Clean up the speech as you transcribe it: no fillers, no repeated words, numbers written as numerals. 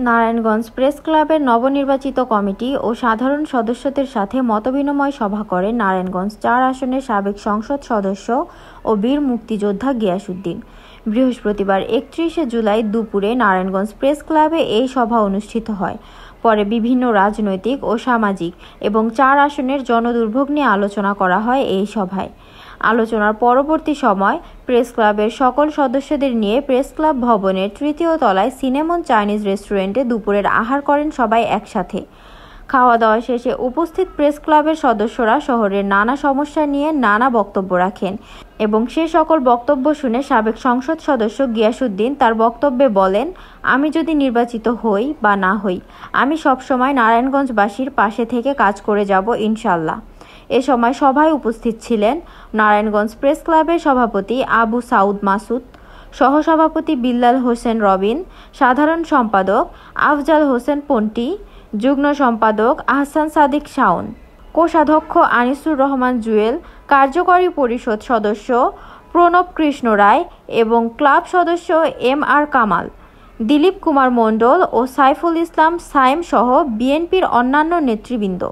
Narayanganj press ক্লাবের নবনির্বাচিত committee ও সাধারণ সদস্যদের সাথে মতবিনিময় সভা করেন নারায়ণগঞ্জ ৪ আসনের সাবেক সংসদ সদস্য ও বীর মুক্তিযোদ্ধা গিয়াসউদ্দিন। বৃহস্পতিবার ৩১ জুলাই দুপুরে নারায়ণগঞ্জ প্রেস ক্লাবে এই সভা অনুষ্ঠিত হয়। পরে বিভিন্ন রাজনৈতিক ও সামাজিক এবং ৪ আসনের জনদুর্ভোগ নিয়ে আলোচনা করা হয় এই সভায়। আলোচনার পরবর্তী সময় প্রেস ক্লাবের সকল সদস্যদের নিয়ে প্রেস ক্লাব ভবনের ৩য় তলায় সিনেমন চাইনিজ রেস্টুরেন্টে দুপুরের আহার করেন সবাই একসাথে। খাওয়া দাওয়া শেষে উপস্থিত প্রেস ক্লাবের সদস্যরা শহরের নানা সমস্যা নিয়ে নানা বক্তব্য রাখেন এবং সে সকল বক্তব্য শুনে সাবেক সংসদ সদস্য গিয়াসউদ্দিন তার বক্তব্যে বলেন, আমি যদি নির্বাচিত হই বা না হই, আমি সবসময় নারায়ণগঞ্জবাসীর পাশে থেকে কাজ করে যাব ইনশাল্লাহ। এ সময় সভায় উপস্থিত ছিলেন নারায়ণগঞ্জ প্রেস ক্লাবের সভাপতি আবু সাউদ মাসুদ, সহসভাপতি বিল্লাল হোসেন রবিন, সাধারণ সম্পাদক আফজাল হোসেন পন্টি, যুগ্ম সম্পাদক আহসান সাদিক শাওন, কোষাধ্যক্ষ আনিসুর রহমান জুয়েল, কার্যকরী পরিষদ সদস্য প্রণব কৃষ্ণ রায় এবং ক্লাব সদস্য এম.আর. কামাল, দিলীপ কুমার মণ্ডল ও সাইফুল ইসলাম সায়েম সহ বিএনপির অন্যান্য নেতৃবৃন্দ।